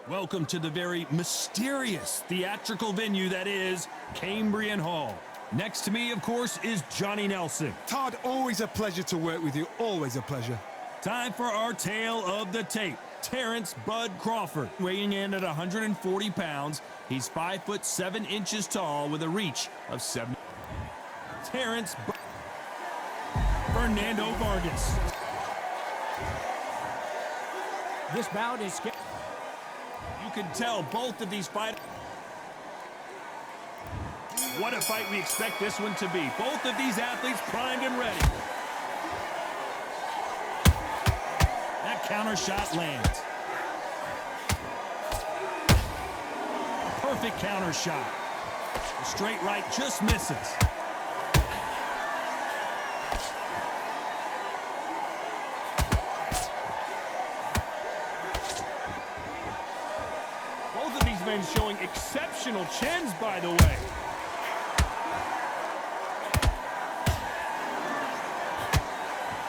Welcome to the very mysterious theatrical venue that is Cambrian Hall. Next to me, of course, is Johnny Nelson. Todd, always a pleasure to work with you. Always a pleasure. Time for our tale of the tape. Terrence Bud Crawford, weighing in at 140 pounds. He's 5'7" tall with a reach of 7. Terrence Fernando Vargas. This bout is scheduled. You can tell both of these fighters. What a fight we expect this one to be. Both of these athletes primed and ready. That counter shot lands. A perfect counter shot. The straight right just misses. Both of these men showing exceptional chins, by the way.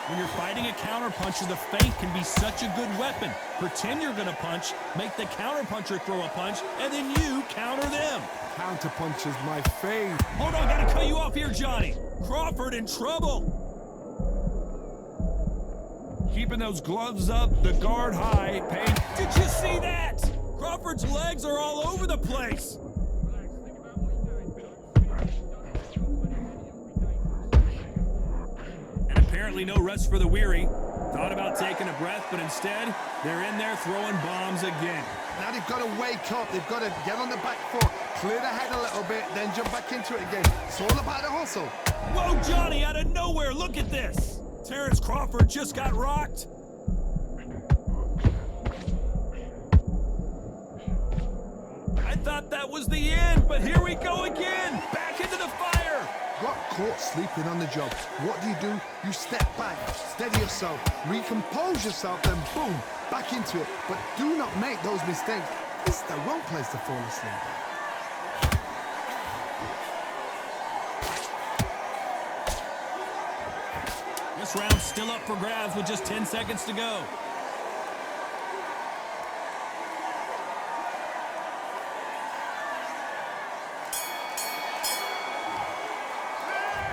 When you're fighting a counterpuncher, the feint can be such a good weapon. Pretend you're going to punch, make the counterpuncher throw a punch, and then you counter them. Counterpuncher's my fave. Hold on, got to cut you off here, Johnny. Crawford in trouble. Keeping those gloves up, the guard high. Did you see that? Crawford's legs are all over the place. And apparently no rest for the weary. Thought about taking a breath, but instead, they're in there throwing bombs again. Now they've got to wake up. They've got to get on the back foot, clear the head a little bit, then jump back into it again. It's all about the hustle. Whoa, Johnny, out of nowhere, look at this. Terrence Crawford just got rocked. I thought that was the end, but here we go again. Back into the fire. Got caught sleeping on the job. What do? You step back, steady yourself, recompose yourself, then boom, back into it. But do not make those mistakes. This is the wrong place to fall asleep. This round's still up for grabs with just 10 seconds to go.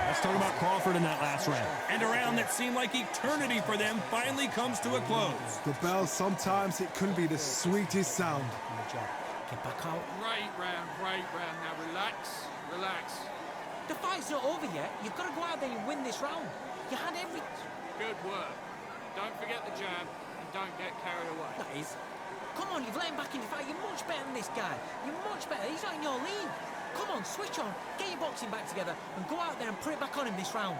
Let's talk about Crawford in that last round. And a round that seemed like eternity for them finally comes to a close. The bell, sometimes it can be the sweetest sound. Get back out. Great round, great round. Now relax, relax. The fight's not over yet. You've got to go out there and win this round. You had every... Good work. Don't forget the jab and don't get carried away. That is. Come on, you've let him back in the fight. You're much better than this guy. You're much better. He's not in your league. Come on, switch on. Get your boxing back together and go out there and put it back on him this round.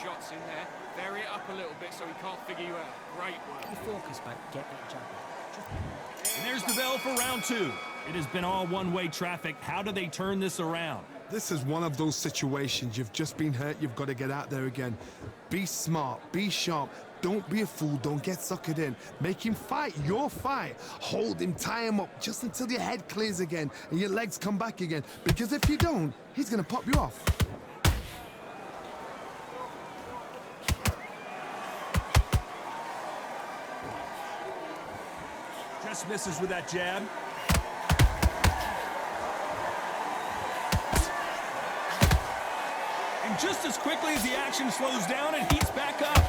Shots in there. Vary it up a little bit so he can't figure you out. Great work. Get your focus back. Get that jab back. And there's the bell for round two. It has been all one-way traffic. How do they turn this around? This is one of those situations. You've just been hurt. You've got to get out there again. Be smart. Be sharp. Don't be a fool. Don't get suckered in. Make him fight your fight. Hold him, tie him up just until your head clears again and your legs come back again. Because if you don't, he's going to pop you off. Just misses with that jab. And just as quickly as the action slows down, it heats back up.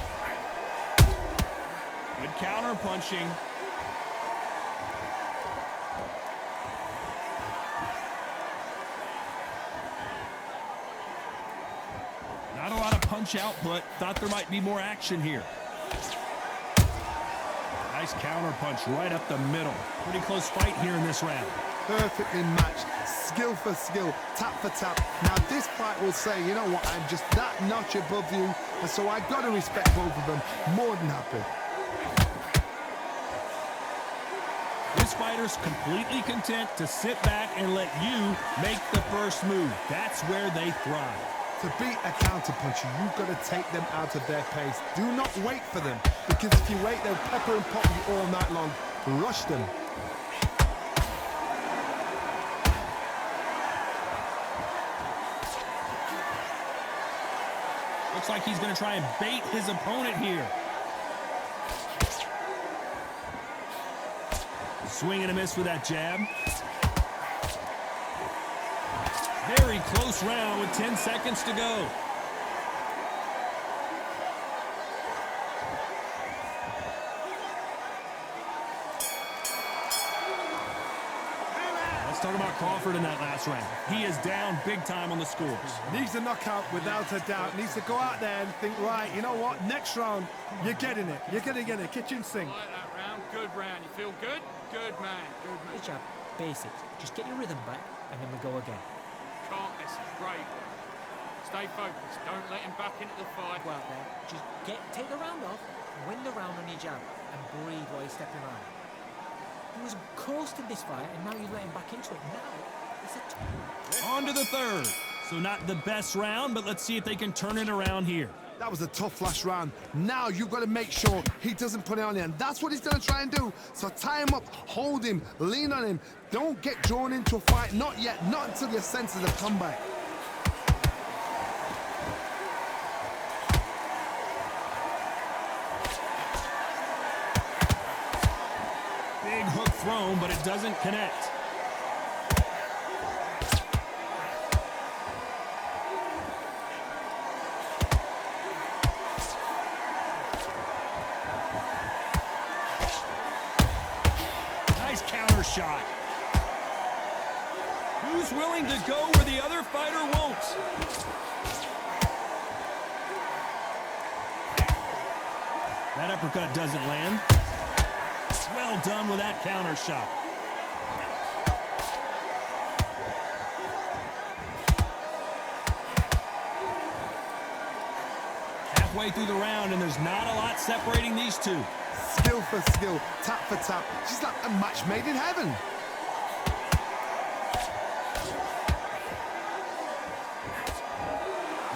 Good counter punching. Not a lot of punch output. Thought there might be more action here. Nice counter punch right up the middle. Pretty close fight here in this round. Perfectly matched, skill for skill, tap for tap. Now this fight will say, you know what, I'm just that notch above you, and so I've got to respect both of them. More than happy. This fighter's completely content to sit back and let you make the first move. That's where they thrive. To beat a counterpuncher, you've got to take them out of their pace. Do not wait for them, because if you wait, they'll pepper and pop you all night long. Rush them. Looks like he's going to try and bait his opponent here. Swing and a miss with that jab. Very close round with 10 seconds to go. Let's talk about Crawford in that last round. He is down big time on the scores. Needs a knockout without a doubt. Needs to go out there and think, right, you know what, next round, you're getting it. You're going to get it. Kitchen sink. Like that round, good round. You feel good? Good man, good man. Good job. Basics. Just get your rhythm back, and then we go again. Can't miss it, great. Stay focused, don't let him back into the fight. Go out there. Just take the round off, win the round on your jab, and breathe while you're stepping around. He was coasting this fight, and now you've let him back into it. Now, it's a... On to the third. So not the best round, but let's see if they can turn it around here. That was a tough last round. Now you've got to make sure he doesn't put it on you, and that's what he's going to try and do. So tie him up, hold him, lean on him. Don't get drawn into a fight. Not yet. Not until your senses have come back. Big hook thrown, but it doesn't connect. Nice counter shot. Who's willing to go where the other fighter won't? That uppercut doesn't land. Well done with that counter shot. Halfway through the round, and there's not a lot separating these two. Skill for skill, tap for tap. She's like a match made in heaven.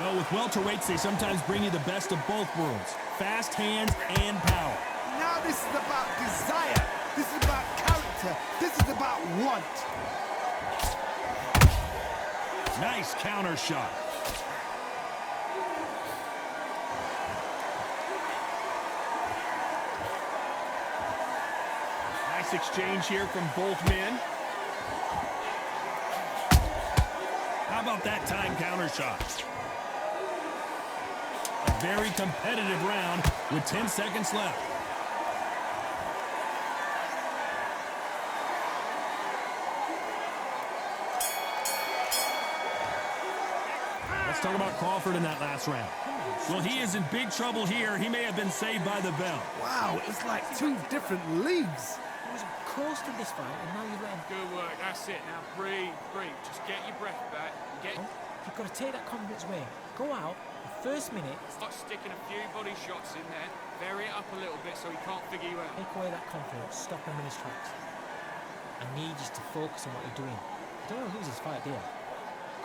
Well, with welterweights, they sometimes bring you the best of both worlds. Fast hands and power. Now this is about desire. This is about character. This is about want. Nice counter shot. Nice exchange here from both men. How about that time counter shot? A very competitive round with 10 seconds left. Let's talk about Crawford in that last round. Well, he is in big trouble here. He may have been saved by the bell. Wow, it's like two different leagues. He was coasting this fight, and now you've let him... Good work, that's it. Now breathe, breathe. Just get your breath back. Get... You've got to take that confidence away. Go out, the first minute... Start sticking a few body shots in there. Vary it up a little bit so he can't figure you out. Take away that confidence. Stop him in his tracks. I need you to focus on what you're doing. You don't want to lose this fight, do you?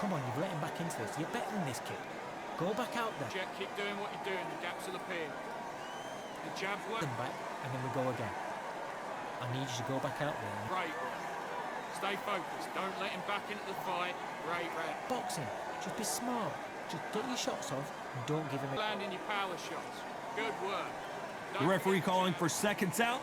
Come on, you've let him back into this. You're better than this kid. Go back out there. Jet, keep doing what you're doing. The gaps will appear. The jab work. Them back, and then we go again. I need you to go back out there. Great. Stay focused. Don't let him back into the fight. Great, Red. Boxing. Just be smart. Just get your shots off and don't give him a... Landing your power shots. Good work. The referee calling for seconds out.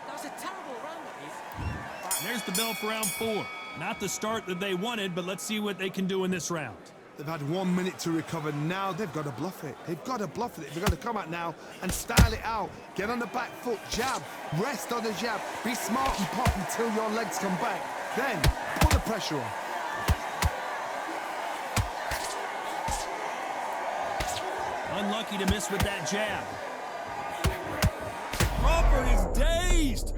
That was a terrible round, that is. There's the bell for round 4. Not the start that they wanted, but let's see what they can do in this round. They've had 1 minute to recover. Now they've got to bluff it. They've got to bluff it. They've got to come out now and style it out. Get on the back foot, jab, rest on the jab. Be smart and pop until your legs come back. Then put the pressure on. Unlucky to miss with that jab. Crawford is dazed.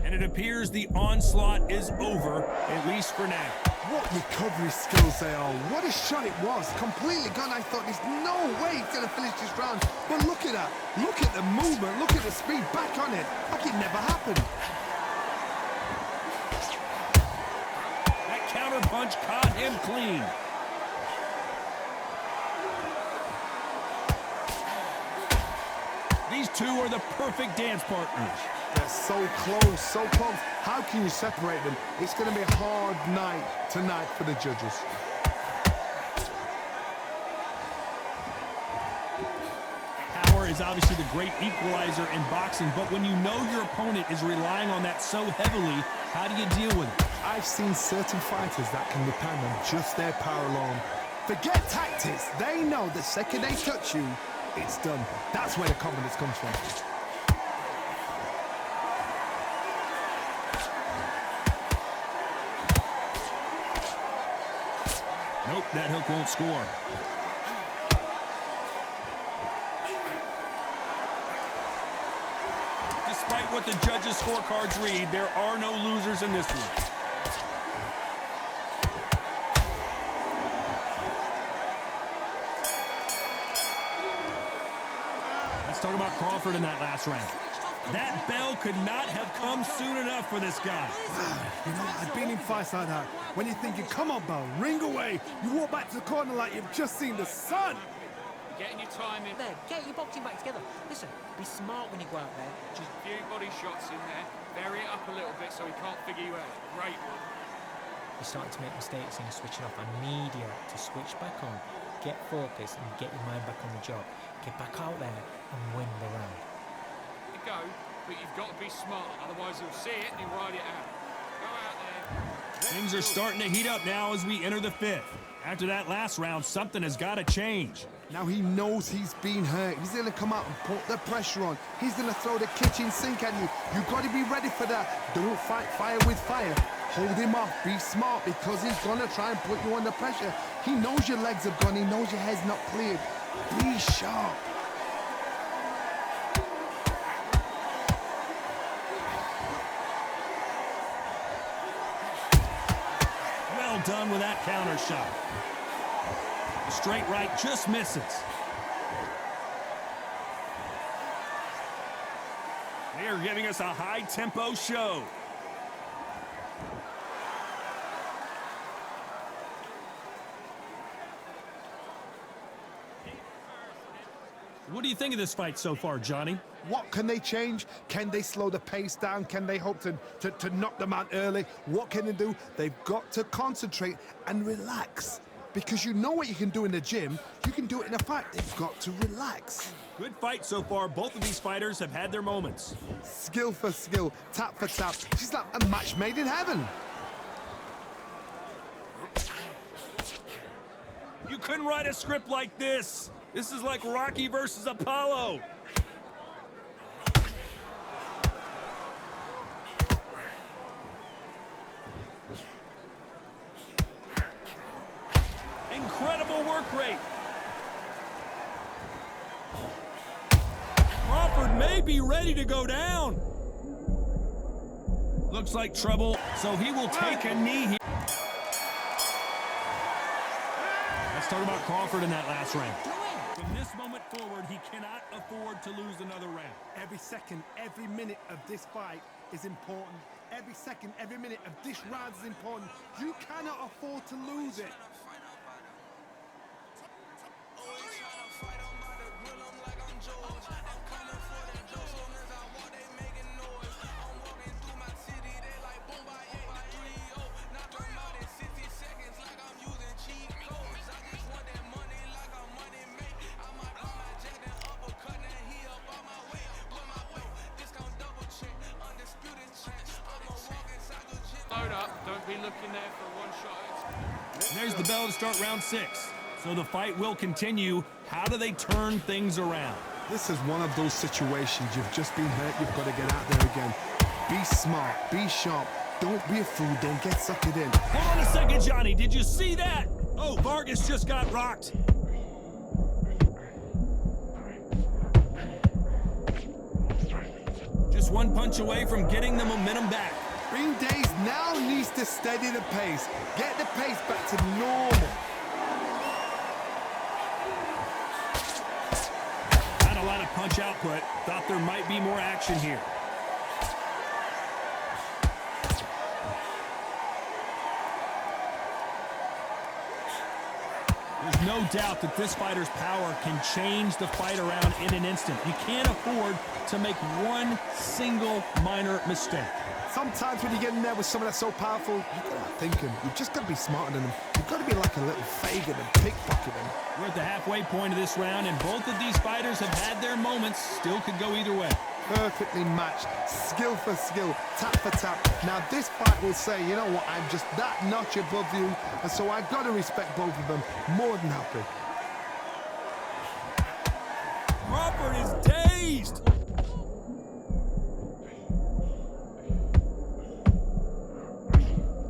And it appears the onslaught is over, at least for now. What recovery skills they are. What a shot it was. Completely gone. I thought there's no way he's going to finish this round. But look at that. Look at the movement. Look at the speed. Back on it. Like it never happened. That counter punch caught him clean. These two are the perfect dance partners. They're so close, so close. How can you separate them? It's going to be a hard night tonight for the judges. is obviously the great equalizer in boxing, but when you know your opponent is relying on that so heavily, how do you deal with it? I've seen certain fighters that can depend on just their power alone. Forget tactics. They know the second they touch you, it's done. That's where the confidence comes from. Nope, that hook won't score. Despite what the judges' scorecards read, there are no losers in this one. Let's talk about Crawford in that last round. That bell could not have come soon enough for this guy. You know, I've been in fights like that. When you're thinking, come on, Bell, ring away. You walk back to the corner like you've just seen the sun. Getting your time in. There, get your boxing back together. Listen, be smart when you go out there. Just a few body shots in there. Vary it up a little bit so he can't figure you out. Great one. You're starting to make mistakes and you're switching off. I need you to switch back on, get focused and get your mind back on the job. Get back out there and win the round. You go, but you've got to be smart, otherwise he'll see it and he'll ride it out. Go out there. Things are starting to heat up now as we enter the fifth. After that last round, something has got to change. Now he knows he's been hurt. He's going to come out and put the pressure on. He's going to throw the kitchen sink at you. You've got to be ready for that. Don't fight fire with fire. Hold him off. Be smart because he's going to try and put you under pressure. He knows your legs have gone. He knows your head's not cleared. Be sharp. Well done with that counter shot. The straight right just misses. They are giving us a high-tempo show. What do you think of this fight so far, Johnny? What can they change? Can they slow the pace down? Can they hope to knock them out early? What can they do? They've got to concentrate and relax. Because you know what you can do in the gym, you can do it in a fight. They've got to relax. Good fight so far. Both of these fighters have had their moments. Skill for skill, tap for tap. She's like a match made in heaven. You couldn't write a script like this. This is like Rocky versus Apollo. Incredible work rate. Crawford may be ready to go down. Looks like trouble, so he will take a knee here. Let's talk about Crawford in that last round. From this moment forward, he cannot afford to lose another round. Every second, every minute of this fight is important. Every second, every minute of this round is important. You cannot afford to lose it. Load up, don't be looking there for one shot. There's the bell to start round 6. So the fight will continue. How do they turn things around? This is one of those situations. You've just been hurt. You've got to get out there again. Be smart. Be sharp. Don't be a fool. Don't get suckered in. Hold on a second, Johnny. Did you see that? Oh, Vargas just got rocked. Just one punch away from getting the momentum back. Green Days now needs to steady the pace. Get the pace back to normal. Not a lot of punch output. Thought there might be more action here. There's no doubt that this fighter's power can change the fight around in an instant. You can't afford to make one single minor mistake. Sometimes when you get in there with someone that's so powerful, you've got to start thinking. You've just got to be smarter than them. You've got to be like a little Fagin and pickpocket them. We're at the halfway point of this round, and both of these fighters have had their moments. Still could go either way. Perfectly matched, skill for skill, tap for tap. Now this fight will say, you know what, I'm just that notch above you, and so I've got to respect both of them. More than happy. Crawford is dazed.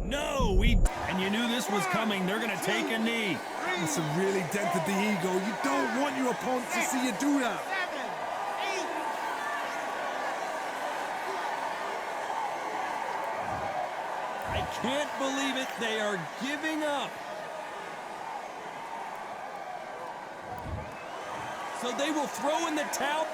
No, and you knew this was coming. They're going to take a knee. It's really dented the ego. You don't want your opponent to see you do that. I can't believe it. They are giving up. So they will throw in the towel.